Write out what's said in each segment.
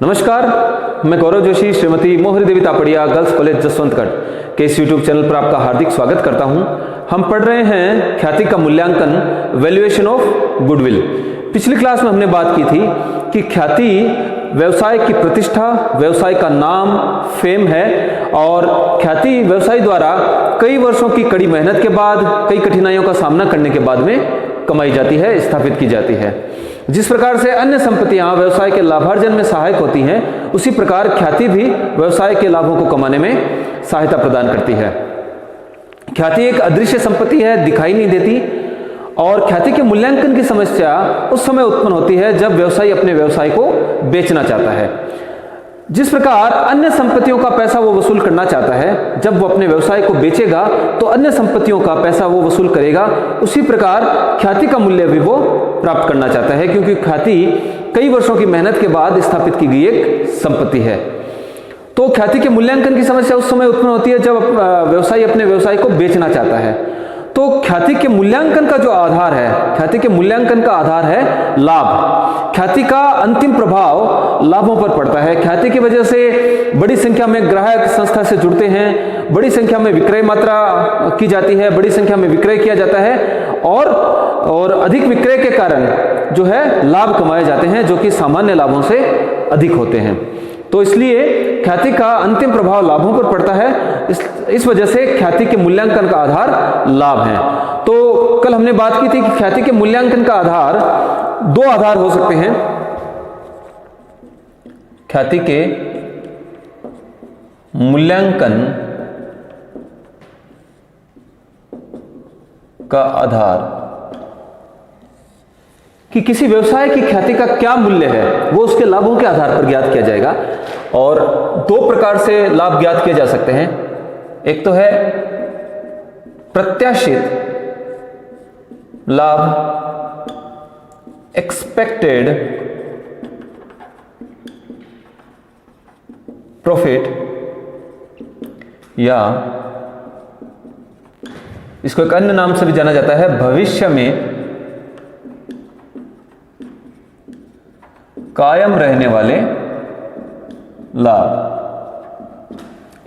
नमस्कार, मैं गौरव जोशी श्रीमती मोहरी देवी तापड़िया गर्ल्स कॉलेज जसवंतगढ़ के इस यूट्यूब चैनल पर आपका हार्दिक स्वागत करता हूं। हम पढ़ रहे हैं ख्याति का मूल्यांकन, वैल्यूएशन ऑफ गुडविल। पिछली क्लास में हमने बात की थी कि ख्याति व्यवसाय की प्रतिष्ठा, व्यवसाय का नाम, फेम है और ख्याति व्यवसाय द्वारा कई वर्षों की कड़ी मेहनत के बाद, कई कठिनाइयों का सामना करने के बाद में कमाई जाती है, स्थापित की जाती है। जिस प्रकार से अन्य संपत्तियां व्यवसाय के लाभार्जन में सहायक होती हैं, उसी प्रकार ख्याति भी व्यवसाय के लाभों को कमाने में सहायता प्रदान करती है। ख्याति एक अदृश्य संपत्ति है, दिखाई नहीं देती, और ख्याति के मूल्यांकन की समस्या उस समय उत्पन्न होती है जब व्यवसायी अपने व्यवसाय को बेचना चाहता है। जिस प्रकार अन्य संपत्तियों का पैसा वो वसूल करना चाहता है, जब वो अपने व्यवसाय को बेचेगा तो अन्य संपत्तियों का पैसा वो वसूल करेगा, उसी प्रकार ख्याति का मूल्य भी वो प्राप्त करना चाहता है, क्योंकि ख्याति कई वर्षों की मेहनत के बाद स्थापित की गई एक संपत्ति है। तो ख्याति के मूल्यांकन की समस्या उस समय उत्पन्न होती है जब व्यवसायी अपने व्यवसाय को बेचना चाहता है। तो ख्याति के मूल्यांकन का जो आधार है, ख्याति के मूल्यांकन का आधार है लाभ। ख्याति का अंतिम प्रभाव लाभों पर पड़ता है। ख्याति की वजह से बड़ी संख्या में ग्राहक संस्था से जुड़ते हैं, बड़ी संख्या में विक्रय मात्रा की जाती है, बड़ी संख्या में विक्रय किया जाता है और अधिक विक्रय के कारण जो है लाभ कमाए जाते हैं, जो कि सामान्य लाभों से अधिक होते हैं। तो इसलिए ख्याति का अंतिम प्रभाव लाभों पर पड़ता है। इस वजह से ख्याति के मूल्यांकन का आधार लाभ है। तो कल हमने बात की थी कि ख्याति के मूल्यांकन का आधार दो आधार हो सकते हैं। ख्याति के मूल्यांकन का आधार कि किसी व्यवसाय की ख्याति का क्या मूल्य है, वो उसके लाभों के आधार पर ज्ञात किया जाएगा। और दो प्रकार से लाभ ज्ञात किए जा सकते हैं। एक तो है प्रत्याशित लाभ, एक्सपेक्टेड प्रॉफिट, या इसको एक अन्य नाम से भी जाना जाता है भविष्य में कायम रहने वाले लाभ।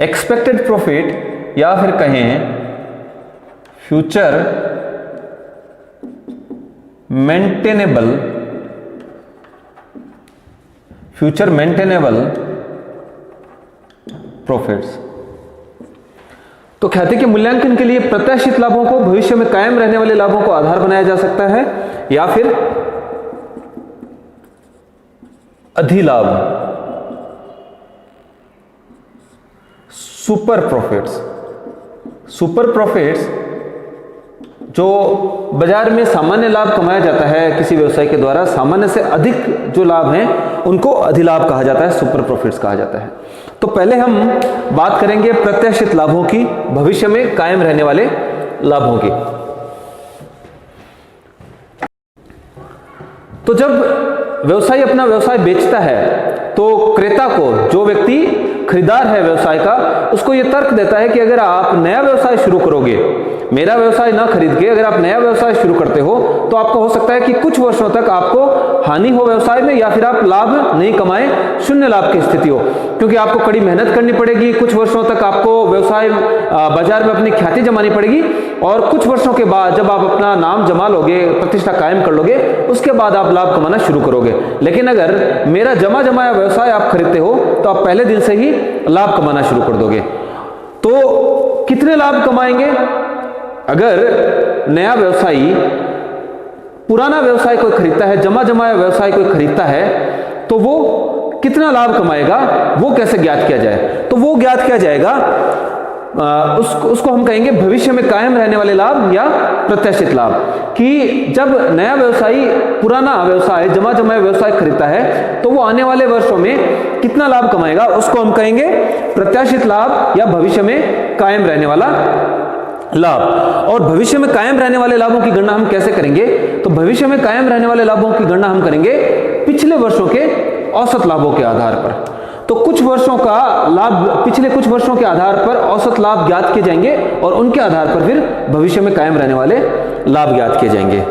एक्सपेक्टेड प्रॉफिट या फिर कहें फ्यूचर मेंटेनेबल प्रॉफिट्स। तो ख्याति के मूल्यांकन के लिए प्रत्याशित लाभों को, भविष्य में कायम रहने वाले लाभों को आधार बनाया जा सकता है, या फिर अधिलाभ, सुपर प्रॉफिट्स जो बाजार में सामान्य लाभ कमाया जाता है किसी व्यवसाय के द्वारा, सामान्य से अधिक जो लाभ हैं उनको अधिलाभ कहा जाता है, सुपर प्रॉफिट्स कहा जाता है। तो पहले हम बात करेंगे प्रत्याशित लाभों की, भविष्य में कायम रहने वाले लाभों की। तो जब व्यवसायी अपना व्यवसाय बेचता है तो क्रेता को, जो व्यक्ति खरीदार है व्यवसाय का, उसको यह तर्क देता है कि अगर आप नया व्यवसाय शुरू करोगे, मेरा व्यवसाय ना खरीद के अगर आप नया व्यवसाय शुरू करते हो, तो आपको हो सकता है कि कुछ वर्षों तक आपको हानि हो व्यवसाय में, या फिर आप लाभ नहीं कमाएं, शून्य लाभ की स्थिति हो, क्योंकि आपको कड़ी मेहनत करनी पड़ेगी। कुछ वर्षों तक आपको व्यवसाय बाजार में अपनी ख्याति जमानी पड़ेगी, और कुछ वर्षों के बाद जब आप अपना नाम जमा लोगे, प्रतिष्ठा कायम कर लोगे, उसके बाद आप लाभ कमाना शुरू करोगे। लेकिन अगर मेरा जमाया व्यवसाय आप खरीदते हो तो आप पहले दिन से ही लाभ कमाना शुरू कर दोगे। तो कितने लाभ कमाएंगे? अगर नया व्यवसायी पुराना व्यवसाय कोई खरीदता है, जमाया व्यवसाय कोई खरीदता है, तो वो कितना लाभ कमाएगा, वो कैसे ज्ञात किया जाए? तो वो ज्ञात किया जाएगा, उसको हम कहेंगे भविष्य में कायम रहने वाले लाभ या प्रत्याशित लाभ। कि जब नया व्यवसायी पुराना व्यवसाय, जमाया व्यवसाय खरीदता है, तो वो आने वाले वर्षों में कितना लाभ कमाएगा, उसको हम कहेंगे प्रत्याशित लाभ या भविष्य में कायम रहने वाला लाभ। और भविष्य में कायम रहने वाले लाभों की गणना हम कैसे करेंगे? तो भविष्य में कायम रहने वाले लाभों की गणना हम करेंगे पिछले वर्षों के औसत लाभों के आधार पर। तो कुछ वर्षों का लाभ, पिछले कुछ वर्षों के आधार पर औसत लाभ ज्ञात किए जाएंगे, और उनके आधार पर फिर भविष्य में कायम रहने वाले लाभ ज्ञात किए जाएंगे।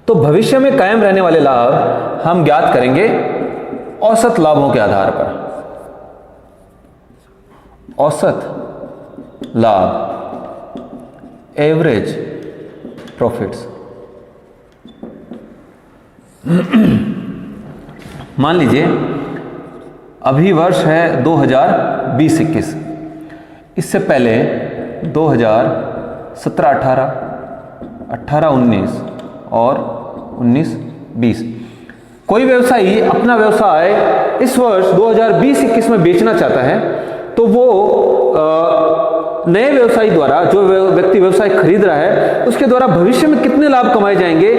तो भविष्य में कायम रहने वाले लाभ हम ज्ञात करेंगे औसत लाभों के आधार पर, औसत लाभ, एवरेज प्रॉफिट्स। मान लीजिए अभी वर्ष है 2020-21, इससे पहले 2017-18, 18-19 और 19-20 कोई व्यवसायी अपना व्यवसाय इस वर्ष 2020-21 में बेचना चाहता है, तो वो नए व्यवसायी द्वारा, जो व्यक्ति व्यवसाय खरीद रहा है, उसके द्वारा भविष्य में कितने लाभ कमाए जाएंगे,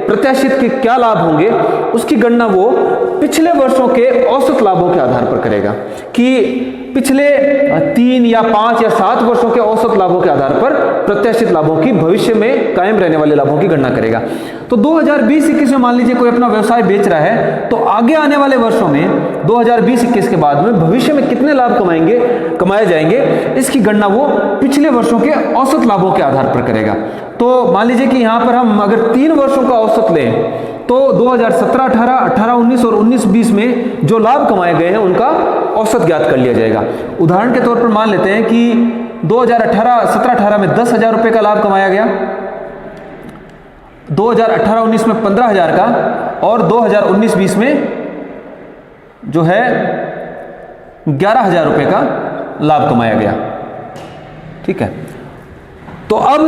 प्रत्याशित के क्या लाभ होंगे, उसकी गणना वो पिछले वर्षों के औसत लाभों के आधार पर करेगा कि पिछले 3 या 5 या 7 वर्षों के औसत लाभों के आधार पर प्रत्याशित लाभों की, भविष्य में कायम रहने वाले लाभों की गणना करेगा। तो 2020-21 में मान लीजिए कोई अपना व्यवसाय बेच रहा है, तो आगे आने वाले वर्षों में 2020-21 के बाद में भविष्य में कितने लाभ कमाए जाएंगे, इसकी गणना वो पिछले वर्षों के औसत लाभों के आधार पर करेगा। तो मान लीजिए कि यहाँ पर हम अगर 3 वर्षों का औसत लें, तो 2017-18, 18-19 और 19-20 में जो लाभ कमाए गए हैं उनका औसत ज्ञात कर लिया जाएगा। उदाहरण के तौर पर मान लेते हैं कि 2017-18 में 10,000 रुपये का लाभ कमाया गया, 2018-19 में 15,000 का, और 2019-20 में जो है 11,000 रुपये का लाभ कमाया गया। ठीक है, तो अब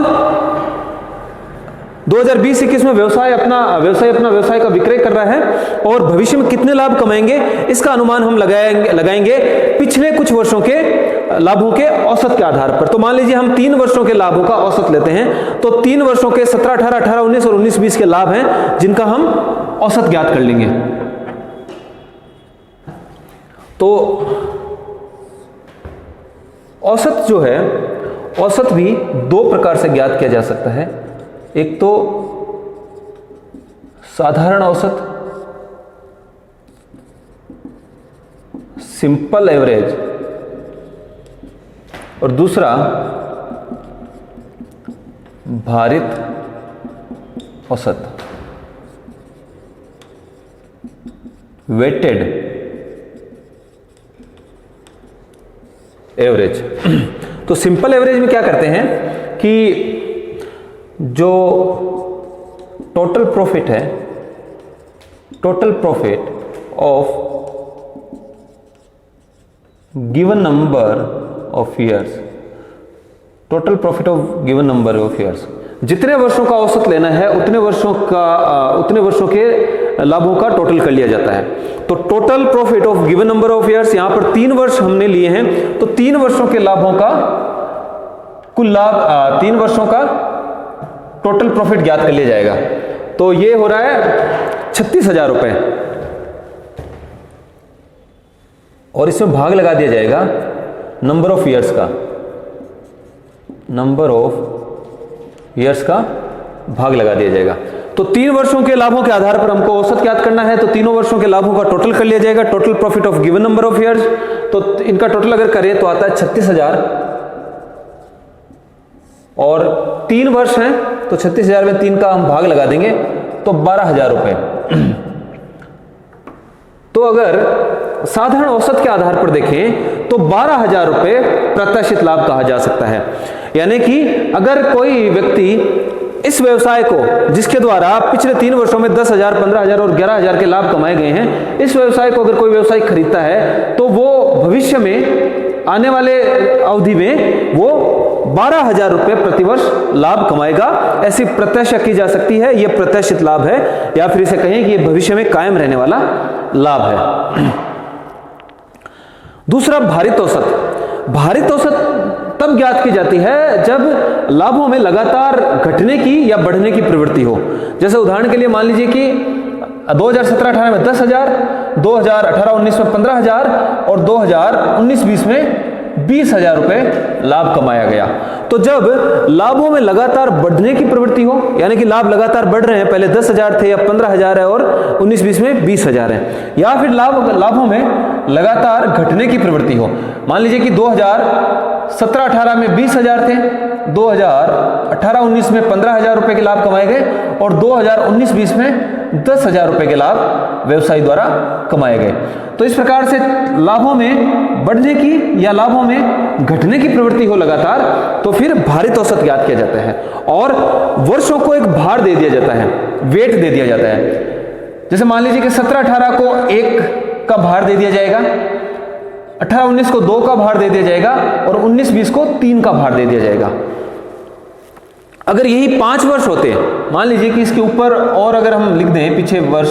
2020-21 में व्यवसाय का विक्रय कर रहा है और भविष्य में कितने लाभ कमाएंगे, इसका अनुमान हम लगाएंगे पिछले कुछ वर्षों के लाभों के औसत के आधार पर। तो मान लीजिए हम 3 वर्षों के लाभों का औसत लेते हैं, तो 3 वर्षों के 17-18, 18-19 और 19-20 के लाभ हैं जिनका हम औसत ज्ञात कर लेंगे। तो औसत जो है, औसत भी 2 प्रकार से ज्ञात किया जा सकता है। एक तो साधारण औसत, सिंपल एवरेज, और दूसरा भारित औसत, वेटेड एवरेज। तो सिंपल एवरेज में क्या करते हैं कि जो टोटल प्रॉफिट है, total profit of given number of years, total profit of given number of years, जितने वर्षों का औसत लेना है उतने वर्षों के लाभों का टोटल कर लिया जाता है। तो total profit of given number of years, यहां पर 3 वर्ष हमने लिए हैं, तो 3 वर्षों के लाभों का कुल लाभ, 3 वर्षों का टोटल प्रॉफिट ज्ञात कर लिया जाएगा। तो ये हो रहा है 36,000 रुपए, और इसमें भाग लगा दिया जाएगा नंबर ऑफ ईयर्स का, नंबर ऑफ ईयर्स का भाग लगा दिया जाएगा। तो 3 वर्षों के लाभों के आधार पर हमको औसत ज्ञात करना है, तो तीनों वर्षों के लाभों का टोटल कर लिया जाएगा, total profit of given number of years. तो इनका टोटल अगर करें तो आता है 36,000, और 3 वर्ष हैं तो 36,000 में 3 का हम भाग लगा देंगे तो 12,000 रुपए। तो अगर साधारण औसत के आधार पर देखें तो 12,000 रुपए प्रत्याशित लाभ कहा जा सकता है। यानी कि अगर कोई व्यक्ति इस व्यवसाय को, जिसके द्वारा पिछले 3 वर्षों में 10,000, 15,000 और 11,000 के लाभ कमाए गए हैं, इस व्यवसाय को अगर कोई व्यवसायी खरीदता है तो वो भविष्य में आने वाले अवधि में वो 12,000 रुपए प्रतिवर्ष लाभ कमाएगा, ऐसी प्रत्याशा की जा सकती है। यह प्रत्याशित लाभ है, या फिर इसे कहें कि यह भविष्य में कायम रहने वाला लाभ है। दूसरा भारित औसत। भारित औसत तब ज्ञात की जाती है जब लाभों में लगातार घटने की या बढ़ने की प्रवृत्ति हो। जैसे उदाहरण के लिए मान लीजिए कि 2017-18 में 10,000, 2018-19 में 15,000 और 2019-20 में 20,000 रुपए लाभ कमाया गया। तो जब लाभों में लगातार बढ़ने की प्रवृत्ति हो, यानी कि लाभ लगातार बढ़ रहे हैं, पहले 10,000 थे या 15,000 है और 19-20 में 20,000 है, या फिर लाभों में लगातार घटने की प्रवृत्ति हो। मान लीजिए कि 2017-18 में 20,000 थे, 2018-19 में 15,000 रुपए के लाभ कमाए गए और 2019-20 में 10,000 रुपए के लाभ व्यवसायी द्वारा कमाए गए। तो इस प्रकार से लाभों में बढ़ने की या लाभों में घटने की प्रवृत्ति हो लगातार, तो फिर भारित औसत ज्ञात किया जाता है और वर्षों को एक भार दे दिया जाता है, वेट दे दिया जाता है। जैसे मान लीजिए कि 17-18 को 1 का भार दे दिया जाएगा, 18-19 को 2 का भार दे दिया जाएगा और 19-20 को 3 का भार दे दिया जाएगा। अगर यही 5 वर्ष होते, मान लीजिए कि इसके ऊपर और अगर हम लिख दें पीछे वर्ष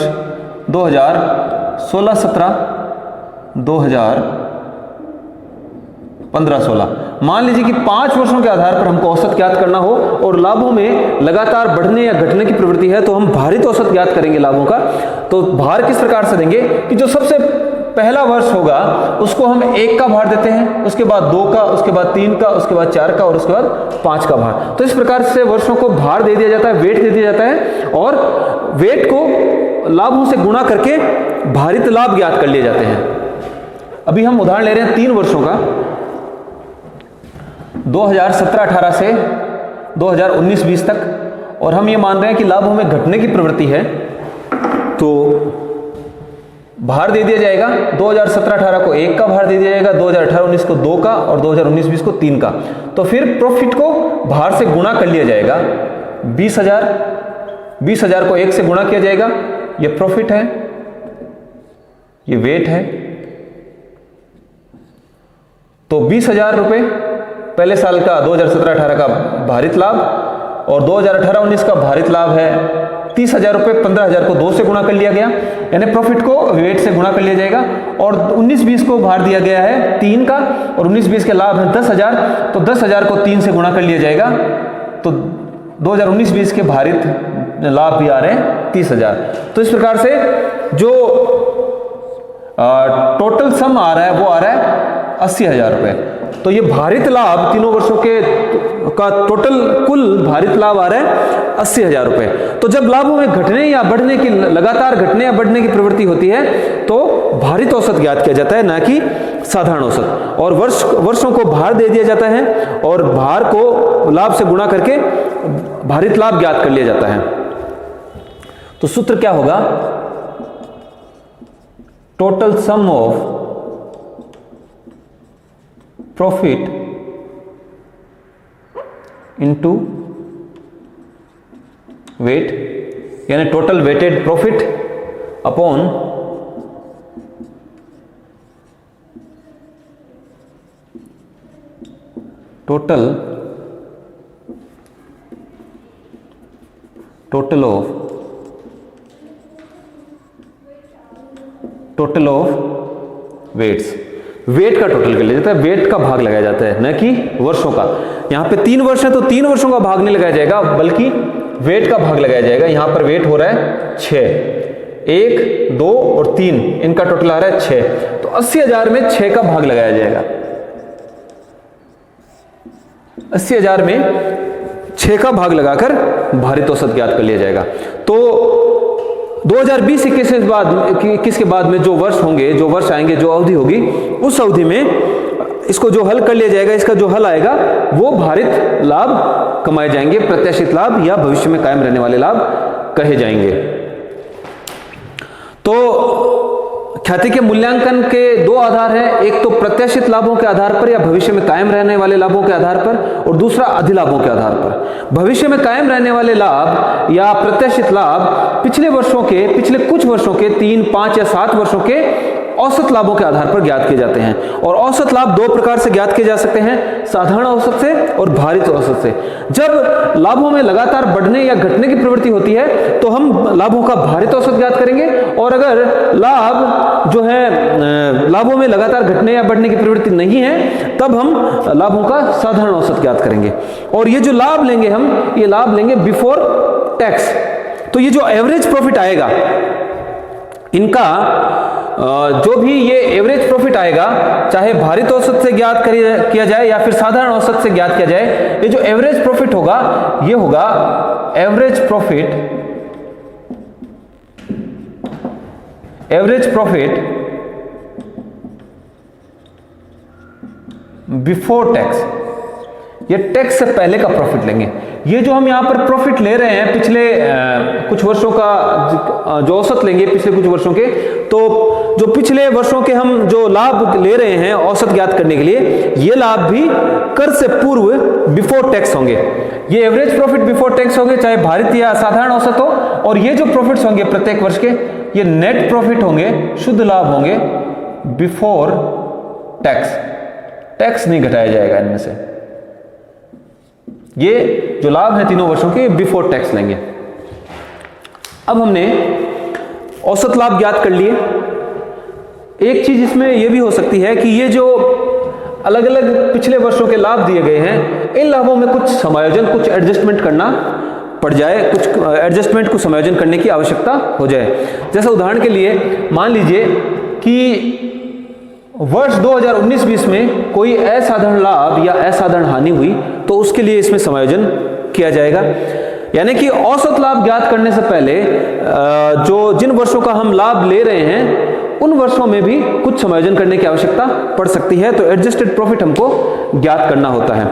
2016-17, 2015-16, मान लीजिए कि 5 वर्षों के आधार पर हमको औसत ज्ञात करना हो और लाभों में लगातार बढ़ने या घटने की प्रवृत्ति है, तो हम भारित औसत ज्ञात करेंगे लाभों का। तो भार किस प्रकार से देंगे कि जो सबसे पहला वर्ष होगा उसको हम 1 का भार देते हैं, उसके बाद 2 का, उसके बाद 3 का, उसके बाद 4 का और उसके बाद 5 का भार। तो इस प्रकार से वर्षों को भार दे दिया जाता है, वेट दे दिया जाता है और वेट को लाभों से गुणा करके भारित लाभ ज्ञात कर लिए जाते हैं। अभी हम उदाहरण ले रहे हैं 3 वर्षों का, 2017-18 से 2019-20 तक, और हम ये मान रहे हैं कि लाभों में घटने की प्रवृत्ति है। तो भार दे दिया जाएगा 2017-18 को 1 का भार दे दिया जाएगा, 2018-19 को 2 का और 2019-20 को 3 का। तो फिर प्रॉफिट को भार से गुणा कर लिया जाएगा, 20,000 को 1 से गुणा किया जाएगा, ये प्रॉफिट है, ये वेट है। तो 20,000 रुपए पहले साल का 2017-18 का भारित लाभ और 2018-19 का भारित लाभ है 30,000 रुपए। 15,000 को 2 से गुणा कर लिया गया, यानी प्रॉफिट को वेट से गुणा कर लिया जाएगा। और 19-20 को भार दिया गया है 3 का और 19-20 के लाभ है 10,000, तो 10,000 को 3 से गुणा कर लिया जाएगा। तो 2019-20 के भारित लाभ भी आ रहे हैं 30,000। तो इस प्रकार से जो टोटल सम आ रहा है वो आ रहा है 80,000 रुपए। तो ये भारित लाभ तीनों वर्षों के का टोटल कुल भारित लाभ आ रहा है 80,000 रुपए। तो जब लाभों में घटने या बढ़ने की, लगातार घटने या बढ़ने की प्रवृत्ति होती है, तो भारित औसत ज्ञात किया जाता है, ना कि साधारण औसत। और वर्षों को भार दे दिया जाता है और भार को लाभ से गुणा करके भारित लाभ ज्ञात कर लिया जाता है। तो सूत्र क्या होगा? Total sum of profit into weight, यानी total weighted profit upon total of weights. Weight का टोटल कर लिया जाता है, वेट का भाग लगाया जाता है, न कि वर्षों का। यहां पे 3 वर्ष है तो 3 वर्षों का भाग नहीं लगाया जाएगा, बल्कि वेट का भाग लगाया जाएगा। यहां पर वेट हो रहा है 6, 1, 2 और 3, इनका टोटल आ रहा है 6। तो 80,000 में 6 का भाग लगाया जाएगा, 80,000 में 6 का भाग लगाकर भारित औसत ज्ञात कर लिया जाएगा। तो 2020-21 के बाद में जो वर्ष होंगे, जो वर्ष आएंगे, जो अवधि होगी, उस अवधि में इसको जो हल कर लिया जाएगा, इसका जो हल आएगा वो भारित लाभ कमाए जाएंगे, प्रत्याशित लाभ या भविष्य में कायम रहने वाले लाभ कहे जाएंगे। तो ख्याति के मूल्यांकन के 2 आधार हैं, एक तो प्रत्याशित लाभों के आधार पर या भविष्य में कायम रहने वाले लाभों के आधार पर, और दूसरा अधिलाभों के आधार पर। भविष्य में कायम रहने वाले लाभ या प्रत्याशित लाभ पिछले कुछ वर्षों के 3, 5 या 7 वर्षों के औसत लाभों के आधार पर ज्ञात किए जाते हैं। और औसत लाभ 2 प्रकार से ज्ञात किए जा सकते हैं, साधारण औसत से और भारित औसत से। जब लाभों में लगातार बढ़ने या घटने की प्रवृत्ति होती है तो हम लाभों का भारित औसत ज्ञात करेंगे, और अगर लाभ जो है लाभों में लगातार घटने या बढ़ने की प्रवृत्ति नहीं है तब हम लाभों का साधारण औसत ज्ञात करेंगे। और ये जो लाभ लेंगे हम, ये लाभ लेंगे बिफोर टैक्स। तो ये जो एवरेज प्रॉफिट आएगा, इनका जो भी ये एवरेज प्रॉफिट आएगा, चाहे भारित औसत से ज्ञात किया जाए या फिर साधारण औसत से ज्ञात किया जाए, ये जो एवरेज प्रॉफिट होगा ये होगा एवरेज प्रॉफिट बिफोर टैक्स, ये टैक्स से पहले का प्रॉफिट लेंगे। ये जो हम यहाँ पर प्रॉफिट ले रहे हैं पिछले कुछ वर्षों का जो औसत लेंगे पिछले कुछ वर्षों के, तो जो पिछले वर्षों के हम जो लाभ ले रहे हैं औसत ज्ञात करने के लिए, ये लाभ भी कर से पूर्व बिफोर टैक्स होंगे। ये एवरेज प्रॉफिट बिफोर टैक्स होंगे, चाहे भारित या साधारण औसत हो। और ये जो प्रॉफिट्स होंगे प्रत्येक वर्ष के, ये नेट प्रॉफिट होंगे, शुद्ध लाभ होंगे बिफोर टैक्स। टैक्स नहीं घटाया जाएगा इनमें से। ये जो लाभ है तीनों वर्षों के बिफोर टैक्स लेंगे। अब हमने औसत लाभ ज्ञात कर लिए। एक चीज इसमें यह भी हो सकती है कि ये जो अलग अलग पिछले वर्षों के लाभ दिए गए हैं, इन लाभों में कुछ समायोजन, कुछ एडजस्टमेंट करना पड़ जाए, कुछ एडजस्टमेंट को समायोजन करने की आवश्यकता हो जाए। जैसे उदाहरण के लिए मान लीजिए कि वर्ष 2019-20 में कोई असाधारण लाभ या असाधारण हानि हुई, तो उसके लिए इसमें समायोजन किया जाएगा। यानी कि औसत लाभ ज्ञात करने से पहले जो जिन वर्षों का हम लाभ ले रहे हैं उन वर्षों में भी कुछ समायोजन करने की आवश्यकता पड़ सकती है। तो एडजस्टेड प्रॉफिट हमको ज्ञात करना होता है।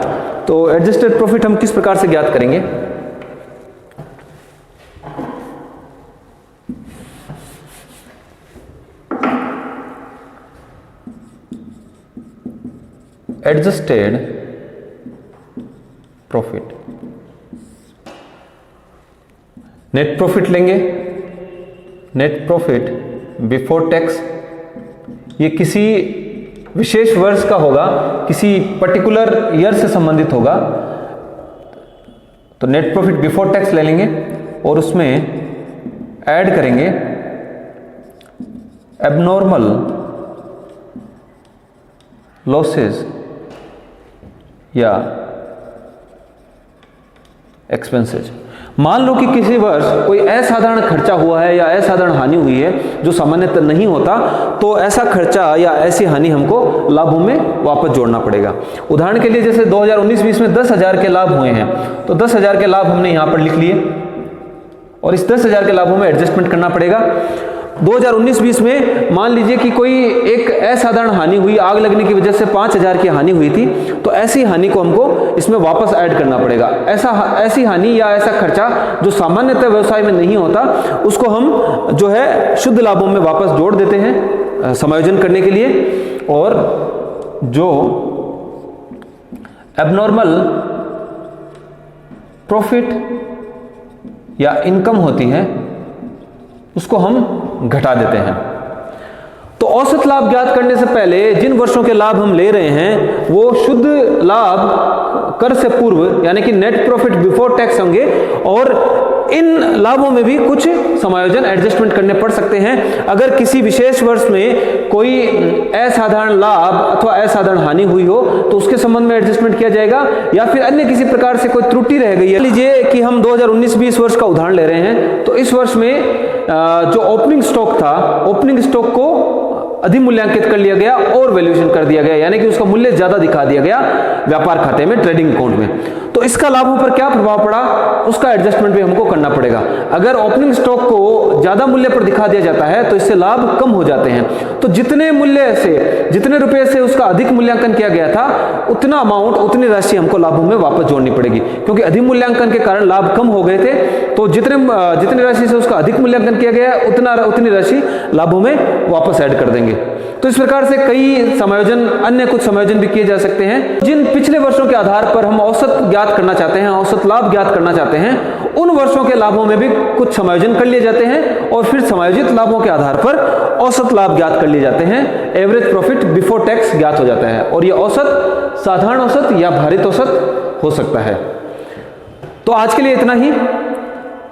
तो एडजस्टेड प्रॉफिट हम किस प्रकार से ज्ञात करेंगे? एडजस्टेड प्रॉफिट, नेट प्रॉफिट लेंगे, नेट प्रॉफिट बिफोर टैक्स। ये किसी विशेष वर्ष का होगा, किसी पर्टिकुलर ईयर से संबंधित होगा, तो नेट प्रॉफिट बिफोर टैक्स ले लेंगे और उसमें ऐड करेंगे एबनॉर्मल लॉसेस या एक्सपेंसेस। मान लो कि किसी वर्ष कोई असाधारण खर्चा हुआ है या असाधारण हानि हुई है जो सामान्यतः नहीं होता, तो ऐसा खर्चा या ऐसी हानि हमको लाभों में वापस जोड़ना पड़ेगा। उदाहरण के लिए जैसे 2019-20 में 10,000 के लाभ हुए हैं, तो 10,000 के लाभ हमने यहां पर लिख लिए और इस 10,000 के लाभों में एडजस्टमेंट करना पड़ेगा। 2019-20 में मान लीजिए कि कोई एक असाधारण हानि हुई, आग लगने की वजह से 5,000 की हानि हुई थी, तो ऐसी हानि को हमको इसमें वापस ऐड करना पड़ेगा। ऐसी हानि या ऐसा खर्चा जो सामान्यतः व्यवसाय में नहीं होता, उसको हम जो है शुद्ध लाभों में वापस जोड़ देते हैं समायोजन करने के लिए। और जो एबनॉर्मल प्रॉफिट या इनकम होती है उसको हम घटा देते हैं। तो औसत लाभ ज्ञात करने से पहले जिन वर्षों के लाभ हम ले रहे हैं वो शुद्ध लाभ कर से पूर्व यानी कि नेट प्रॉफिट बिफोर टैक्स होंगे, और इन लाभों में भी कुछ समायोजन एडजस्टमेंट करने पड़ सकते हैं। अगर किसी विशेष वर्ष में कोई असाधारण लाभ अथवा असाधारण हानि हुई हो तो उसके संबंध में एडजस्टमेंट किया जाएगा, या फिर अन्य किसी प्रकार से कोई त्रुटि रह गई है। लीजिए कि हम 2019-20 वर्ष का उदाहरण ले रहे हैं, तो इस वर्ष में जो ओपनिंग स्टॉक था, ओपनिंग स्टॉक को अधिमूल्यांकित कर लिया गया और वैल्यूएशन कर दिया गया, यानी कि उसका मूल्य ज्यादा दिखा दिया गया व्यापार खाते में, ट्रेडिंग अकाउंट में। तो इसका लाभों पर क्या प्रभाव पड़ा, उसका एडजस्टमेंट भी हमको करना पड़ेगा। अगर ओपनिंग स्टॉक को ज्यादा मूल्य पर दिखा दिया जाता है तो इससे लाभ कम हो जाते हैं। तो जितने मूल्य से, जितने रुपए से उसका अधिक मूल्यांकन किया गया था, उतना अमाउंट, उतनी राशि हमको लाभों में वापस जोड़नी पड़ेगी, क्योंकि अधिमूल्यांकन के कारण लाभ कम हो गए थे। तो जितनी राशि से उसका अधिक मूल्यांकन किया गया उतनी राशि लाभों में वापस ऐड कर देंगे। तो इस प्रकार से कई समायोजन, अन्य कुछ समायोजन भी किए जा सकते हैं। जिन पिछले वर्षों के आधार पर हम औसत ज्ञात करना चाहते हैं, औसत लाभ ज्ञात करना चाहते हैं, उन वर्षों के लाभों में भी कुछ समायोजन कर लिए जाते हैं और फिर समायोजित लाभों के आधार पर औसत लाभ ज्ञात कर लिए जाते हैं। एवरेज प्रॉफिट बिफोर टैक्स ज्ञात हो जाता है, और यह औसत साधारण औसत या भारित औसत हो सकता है। तो आज के लिए इतना ही।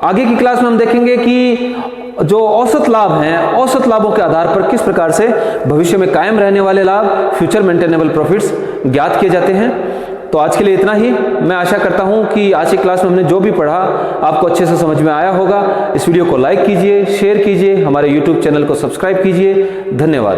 आगे की क्लास में हम देखेंगे कि जो औसत लाभ हैं, औसत लाभों के आधार पर किस प्रकार से भविष्य में कायम रहने वाले लाभ, फ्यूचर मेंटेनेबल प्रॉफिट्स ज्ञात किए जाते हैं। तो आज के लिए इतना ही। मैं आशा करता हूं कि आज की क्लास में हमने जो भी पढ़ा आपको अच्छे से समझ में आया होगा। इस वीडियो को लाइक कीजिए, शेयर कीजिए, हमारे YouTube चैनल को सब्सक्राइब कीजिए। धन्यवाद।